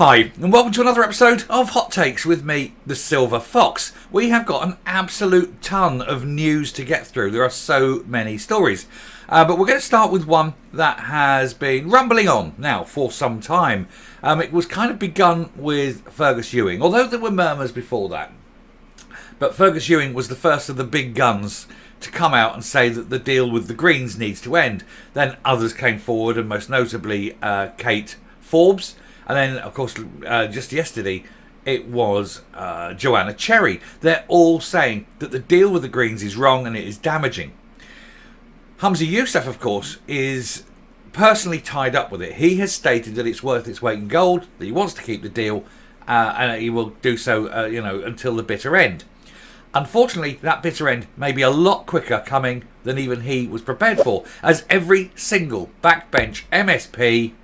Hi, and welcome to another episode of Hot Takes with me, the Silver Fox. We have got an absolute ton of news to get through. There are so many stories. But we're going to start with one that has been rumbling on now for some time. It was kind of begun with Fergus Ewing, although there were murmurs before that. But Fergus Ewing was the first of the big guns to come out and say that the deal with the Greens needs to end. Then others came forward, and most notably Kate Forbes. And then, of course, just yesterday, it was Joanna Cherry. They're all saying that the deal with the Greens is wrong and it is damaging. Humza Yousaf, of course, is personally tied up with it. He has stated that it's worth its weight in gold, that he wants to keep the deal, and he will do so, until the bitter end. Unfortunately, that bitter end may be a lot quicker coming than even he was prepared for, as every single backbench MSP,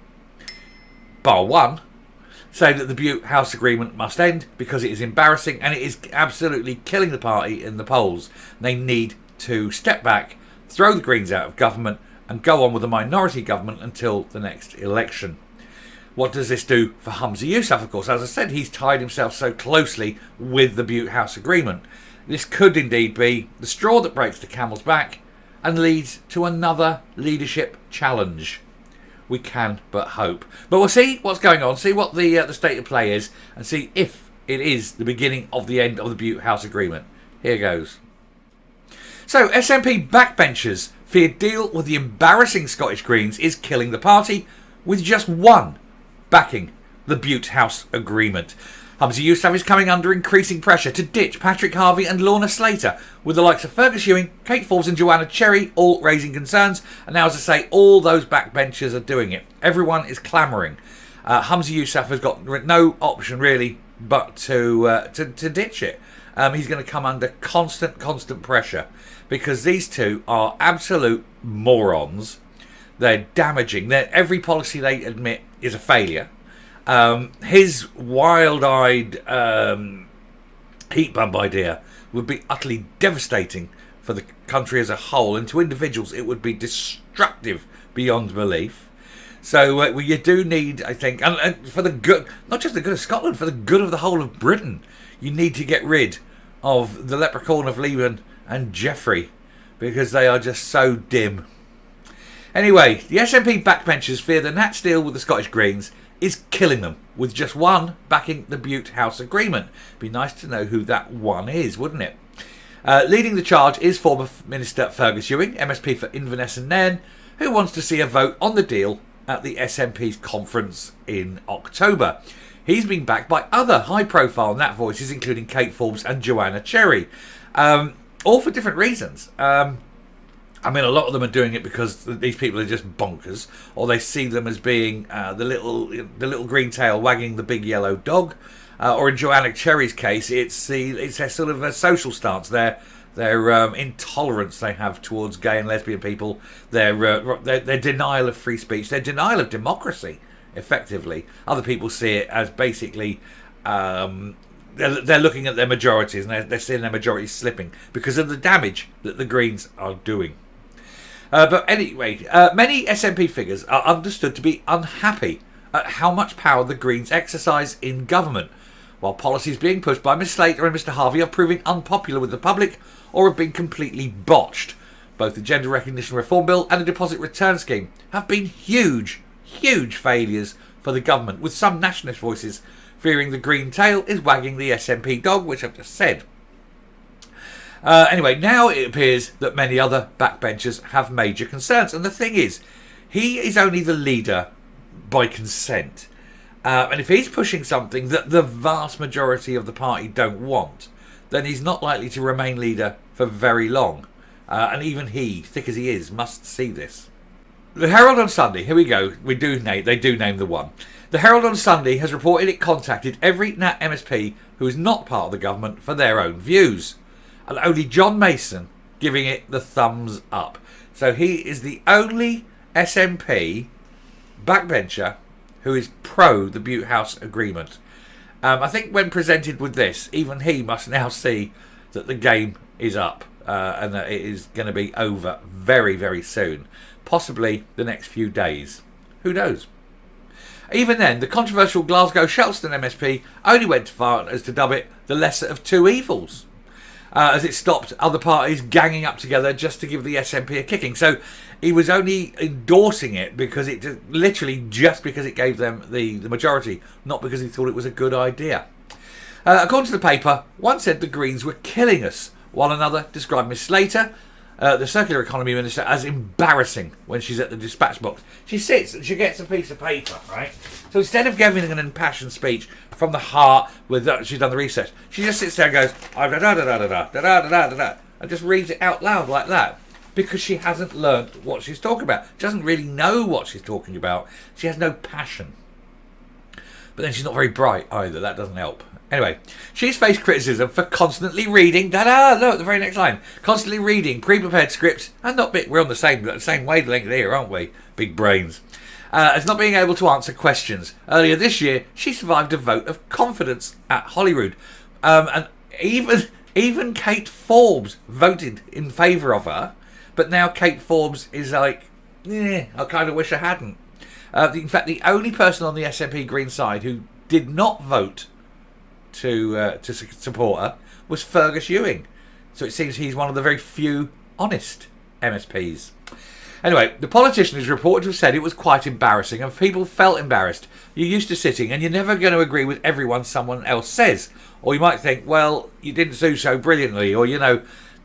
bar one, say that the Bute House Agreement must end because it is embarrassing and it is absolutely killing the party in the polls. They need to step back, throw the Greens out of government and go on with a minority government until the next election. What does this do for Humza Yousaf? Of course, as I said, he's tied himself so closely with the Bute House Agreement. This could indeed be the straw that breaks the camel's back and leads to another leadership challenge. We can but hope. But we'll see what's going on, see what the state of play is, and see if it is the beginning of the end of the Bute House Agreement. Here goes. So, SNP backbenchers fear deal with the embarrassing Scottish Greens is killing the party, with just one backing the Bute House Agreement. Humza Yousaf is coming under increasing pressure to ditch Patrick Harvey and Lorna Slater, with the likes of Fergus Ewing, Kate Forbes and Joanna Cherry all raising concerns. And now, as I say, all those backbenchers are doing it. Everyone is clamouring. Humza Yousaf has got no option really but to ditch it. He's going to come under constant pressure because these two are absolute morons. They're damaging. Every policy they admit is a failure. His wild-eyed heat pump idea would be utterly devastating for the country as a whole, and to individuals it would be destructive beyond belief. So you do need, I think, and for the good, not just the good of Scotland, for the good of the whole of Britain, you need to get rid of the leprechaun of Leman and Jeffrey, because they are just so dim. Anyway, the SNP backbenchers fear the Nats deal with the Scottish Greens is killing them, with just one backing the Bute House Agreement. Be nice to know who that one is, wouldn't it? Leading the charge is former Minister Fergus Ewing, MSP for Inverness and Nairn, who wants to see a vote on the deal at the SNP's conference in October. He's been backed by other high-profile Nat voices, including Kate Forbes and Joanna Cherry, all for different reasons. I mean, a lot of them are doing it because these people are just bonkers, or they see them as being the little green tail wagging the big yellow dog, or in Joanna Cherry's case, it's their sort of a social stance, their intolerance they have towards gay and lesbian people, their denial of free speech, their denial of democracy. Effectively, other people see it as basically they're looking at their majorities and they're seeing their majorities slipping because of the damage that the Greens are doing. But anyway, many SNP figures are understood to be unhappy at how much power the Greens exercise in government, while policies being pushed by Ms Slater and Mr Harvey are proving unpopular with the public or have been completely botched. Both the Gender Recognition Reform Bill and the Deposit Return Scheme have been huge failures for the government, with some nationalist voices fearing the green tail is wagging the SNP dog, which I've just said. Anyway, now it appears that many other backbenchers have major concerns. And the thing is, he is only the leader by consent. And if he's pushing something that the vast majority of the party don't want, then he's not likely to remain leader for very long. And even he, thick as he is, must see this. The Herald on Sunday, here we go, they do name the one. The Herald on Sunday has reported it contacted every Nat MSP who is not part of the government for their own views, and only John Mason giving it the thumbs up. So he is the only SNP backbencher who is pro the Bute House Agreement. I think when presented with this, even he must now see that the game is up and that it is going to be over very, very soon. Possibly the next few days. Who knows? Even then, the controversial Glasgow-Shettleston MSP only went as far as to dub it the lesser of two evils, as it stopped other parties ganging up together just to give the SNP a kicking. So he was only endorsing it because just because it gave them the majority, not because he thought it was a good idea. According to the paper, one said the Greens were killing us, while another described Miss Slater, the Circular Economy Minister, as embarrassing when she's at the dispatch box. She sits and she gets a piece of paper, right? So instead of giving an impassioned speech from the heart, she's done the research, she just sits there and goes, and just reads it out loud like that. Because she hasn't learnt what she's talking about. She doesn't really know what she's talking about. She has no passion. But then she's not very bright either. That doesn't help. Anyway, she's faced criticism for constantly reading, look, the very next line, constantly reading pre-prepared scripts, and we're on the same wavelength here, aren't we? Big brains. As not being able to answer questions. Earlier this year, she survived a vote of confidence at Holyrood. And even Kate Forbes voted in favour of her, but now Kate Forbes is like, I kind of wish I hadn't. In fact, the only person on the SNP-Green side who did not vote to support her was Fergus Ewing. So it seems he's one of the very few honest MSPs. Anyway, the politician is reported to have said it was quite embarrassing and people felt embarrassed. You're used to sitting and you're never going to agree with everyone someone else says. Or you might think, well, you didn't do so brilliantly, or,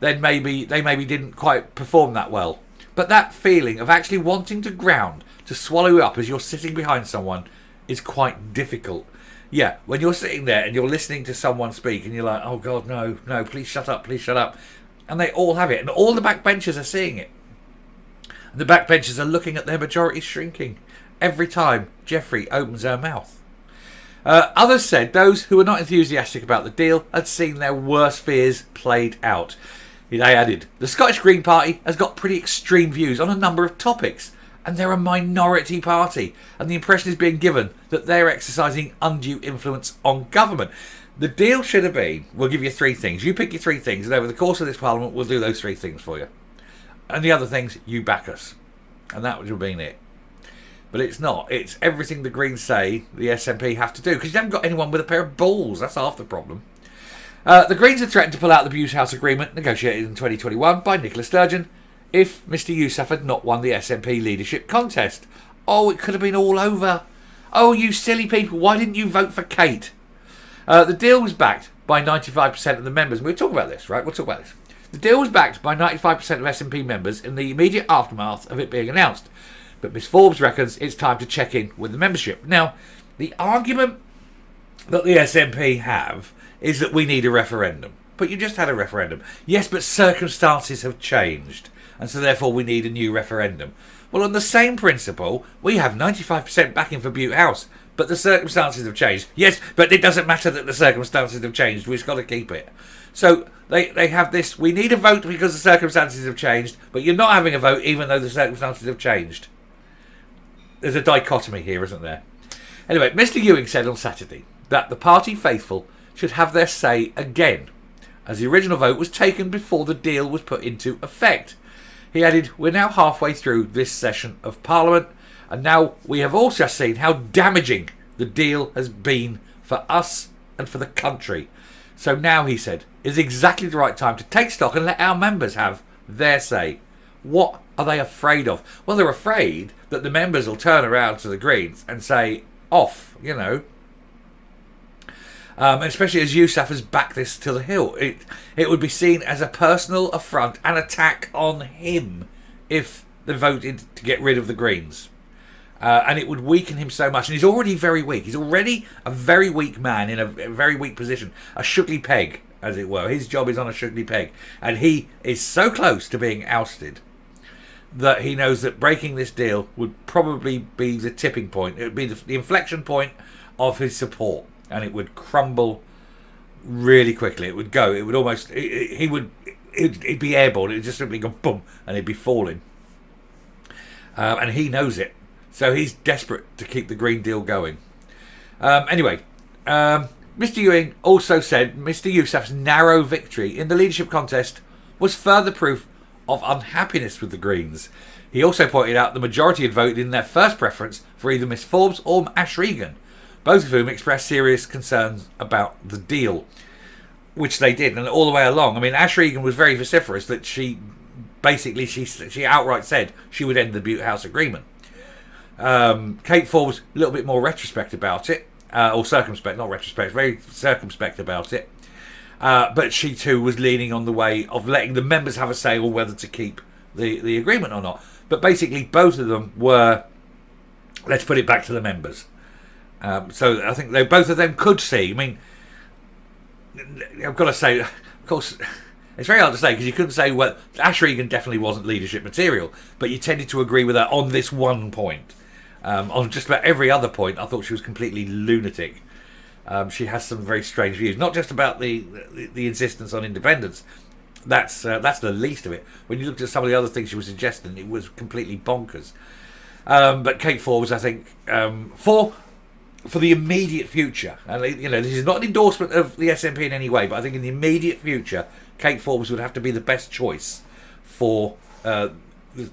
then maybe they didn't quite perform that well. But that feeling of actually wanting to ground, to swallow you up as you're sitting behind someone, is quite difficult. Yeah, when you're sitting there and you're listening to someone speak and you're like, oh God, no, please shut up. And they all have it. And all the backbenchers are seeing it. And the backbenchers are looking at their majority shrinking every time Jeffrey opens her mouth. Others said those who were not enthusiastic about the deal had seen their worst fears played out. They added, the Scottish Green Party has got pretty extreme views on a number of topics. And they're a minority party, and the impression is being given that they're exercising undue influence on government. The deal should have been, we'll give you three things. You pick your three things, and over the course of this parliament, we'll do those three things for you. And the other things, you back us. And that would have been it. But it's not. It's everything the Greens say the SNP have to do, because you haven't got anyone with a pair of balls. That's half the problem. The Greens have threatened to pull out the Bute House Agreement, negotiated in 2021 by Nicola Sturgeon, if Mr Yousaf had not won the SNP leadership contest. Oh, it could have been all over. Oh, you silly people, why didn't you vote for Kate? The deal was backed by 95% of the members. We'll talk about this, right? We'll talk about this. The deal was backed by 95% of SNP members in the immediate aftermath of it being announced. But Miss Forbes reckons it's time to check in with the membership. Now, the argument that the SNP have is that we need a referendum. But you just had a referendum. Yes, but circumstances have changed. And so therefore we need a new referendum. Well, on the same principle, we have 95% backing for Bute House, but the circumstances have changed. Yes, but it doesn't matter that the circumstances have changed. We've got to keep it. So they have this, we need a vote because the circumstances have changed, but you're not having a vote even though the circumstances have changed. There's a dichotomy here, isn't there? Anyway, Mr Ewing said on Saturday that the party faithful should have their say again, as the original vote was taken before the deal was put into effect. He added, we're now halfway through this session of Parliament, and now we have also seen how damaging the deal has been for us and for the country. So now, he said, is exactly the right time to take stock and let our members have their say. What are they afraid of? Well, they're afraid that the members will turn around to the Greens and say, off, especially as Yousaf has backed this to the hill. It would be seen as a personal affront and attack on him if they voted to get rid of the Greens. And it would weaken him so much. And he's already very weak. He's already a very weak man in a very weak position. A sugly peg, as it were. His job is on a sugly peg. And he is so close to being ousted that he knows that breaking this deal would probably be the tipping point. It would be the inflection point of his support. And it would crumble really quickly. It would go. It would almost... He'd be airborne. It would just simply go boom, and he'd be falling. And he knows it. So he's desperate to keep the Green Deal going. Anyway, Mr Ewing also said Mr Yousaf's narrow victory in the leadership contest was further proof of unhappiness with the Greens. He also pointed out the majority had voted in their first preference for either Miss Forbes or Ash Regan, both of whom expressed serious concerns about the deal, which they did, and all the way along. I mean, Ash Regan was very vociferous that she outright said she would end the Bute House Agreement. Kate Forbes, a little bit more retrospect about it, or circumspect, not retrospect, very circumspect about it. But she too was leaning on the way of letting the members have a say on whether to keep the agreement or not. But basically, both of them were, let's put it back to the members. So I think both of them could see. I mean, I've got to say, of course, it's very hard to say because you couldn't say, well, Ash Regan definitely wasn't leadership material, but you tended to agree with her on this one point. On just about every other point, I thought she was completely lunatic. She has some very strange views, not just about the insistence on independence. That's the least of it. When you looked at some of the other things she was suggesting, it was completely bonkers. But Kate Forbes, I think, for the immediate future, and this is not an endorsement of the SNP in any way, but I think in the immediate future, Kate Forbes would have to be the best choice for the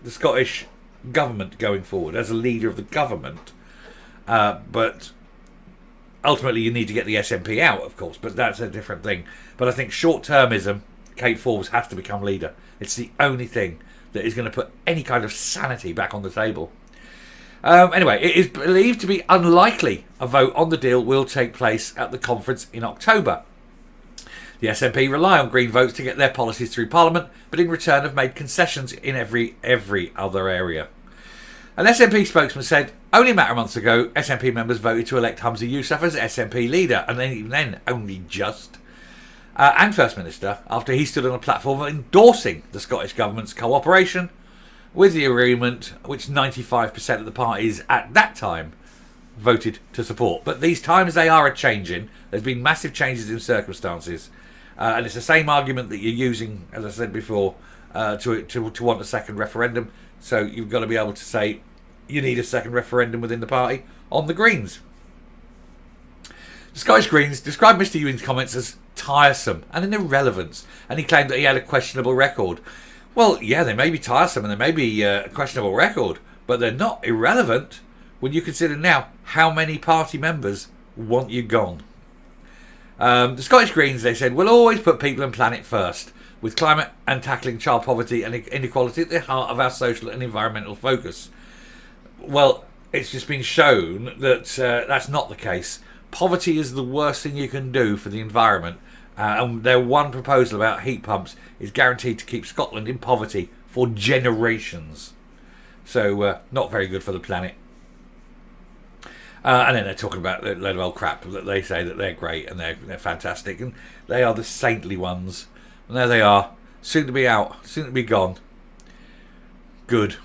Scottish government going forward as a leader of the government. But ultimately, you need to get the SNP out, of course, but that's a different thing. But I think short-termism, Kate Forbes has to become leader. It's the only thing that is going to put any kind of sanity back on the table. Anyway, it is believed to be unlikely a vote on the deal will take place at the conference in October. The SNP rely on Green votes to get their policies through Parliament, but in return have made concessions in every other area. An SNP spokesman said, only a matter of months ago, SNP members voted to elect Humza Yousaf as SNP leader, and then only just. And First Minister, after he stood on a platform endorsing the Scottish Government's cooperation with the agreement, which 95% of the parties at that time voted to support. But these times they are a-changing. There's been massive changes in circumstances. And it's the same argument that you're using, as I said before, to want a second referendum. So you've got to be able to say you need a second referendum within the party on the Greens. The Scottish Greens described Mr Ewing's comments as tiresome and an irrelevance, and he claimed that he had a questionable record. Well, yeah, they may be tiresome and they may be a questionable record, but they're not irrelevant when you consider now how many party members want you gone. The Scottish Greens, they said, will always put people and planet first, with climate and tackling child poverty and inequality at the heart of our social and environmental focus. Well, it's just been shown that that's not the case. Poverty is the worst thing you can do for the environment, and their one proposal about heat pumps is guaranteed to keep Scotland in poverty for generations. So, not very good for the planet. And then they're talking about a load of old crap that they say that they're great and they're fantastic, and they are the saintly ones. And there they are, soon to be out, soon to be gone. Good.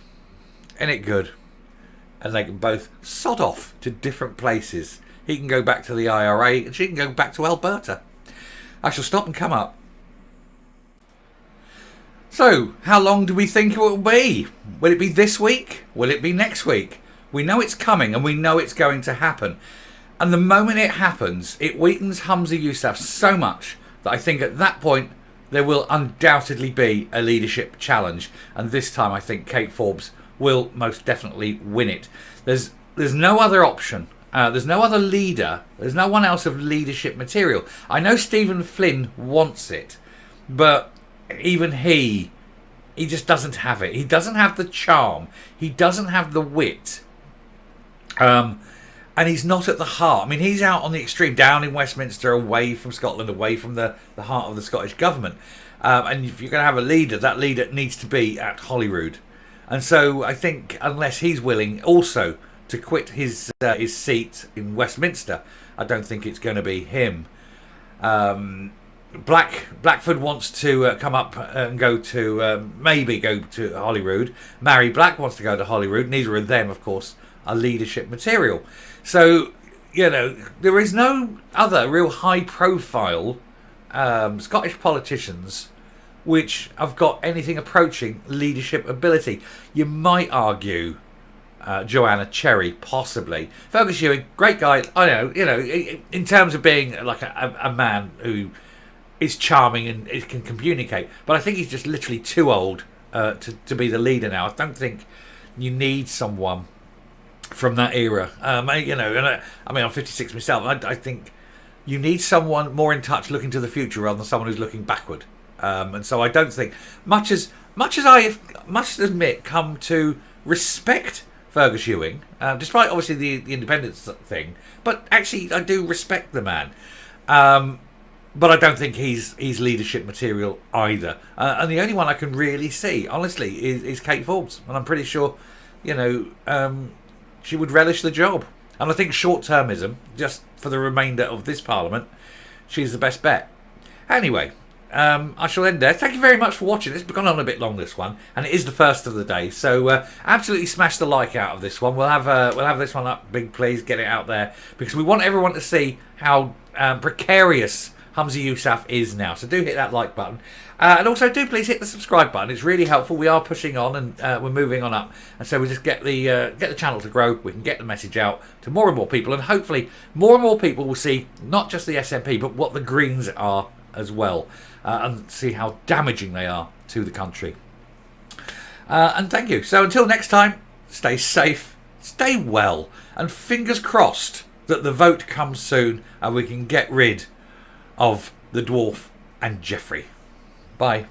Ain't it good? And they can both sod off to different places. He can go back to the IRA and she can go back to Alberta. I shall stop and come up. So, how long do we think it will be? Will it be this week? Will it be next week? We know it's coming and we know it's going to happen. And the moment it happens, it weakens Humza Yousaf so much that I think at that point there will undoubtedly be a leadership challenge. And this time I think Kate Forbes will most definitely win it. There's no other option. There's no other leader. There's no one else of leadership material. I know Stephen Flynn wants it, but even he just doesn't have it. He doesn't have the charm. He doesn't have the wit. And he's not at the heart. I mean, he's out on the extreme, down in Westminster, away from Scotland, away from the heart of the Scottish government. And if you're going to have a leader, that leader needs to be at Holyrood. And so I think unless he's willing also to quit his seat in Westminster, I don't think it's going to be him. Blackford wants to come up and maybe go to Holyrood. Mary Black wants to go to Holyrood. Neither of them, of course, are leadership material. So, there is no other real high-profile Scottish politicians which have got anything approaching leadership ability. You might argue Joanna Cherry, possibly. Fergus Ewing, great guy. I know, in terms of being like a man who is charming and can communicate, but I think he's just literally too old to be the leader now. I don't think You need someone from that era. You know, and I mean, I'm 56 myself. I think you need someone more in touch, looking to the future, rather than someone who's looking backward. And so I don't think, much as I must admit, come to respect Fergus Ewing, despite obviously the independence thing, but actually I do respect the man. But I don't think he's leadership material either. And the only one I can really see, honestly, is Kate Forbes. And I'm pretty sure, you know, she would relish the job. And I think short-termism, just for the remainder of this Parliament, she's the best bet. Anyway, I shall end there. Thank you very much for watching. It's gone on a bit long, this one, and it is the first of the day. So absolutely smash the like out of this one. We'll have this one up big, please. Get it out there, because we want everyone to see how precarious Humza Yousaf is now. So do hit that like button. And also do please hit the subscribe button. It's really helpful. We are pushing on, and we're moving on up. And so we just get the channel to grow. We can get the message out to more and more people. And hopefully more and more people will see not just the SNP, but what the Greens are as well. And see how damaging they are to the country. And thank you. So until next time, stay safe, stay well, and fingers crossed that the vote comes soon and we can get rid of the dwarf and Jeffrey. Bye.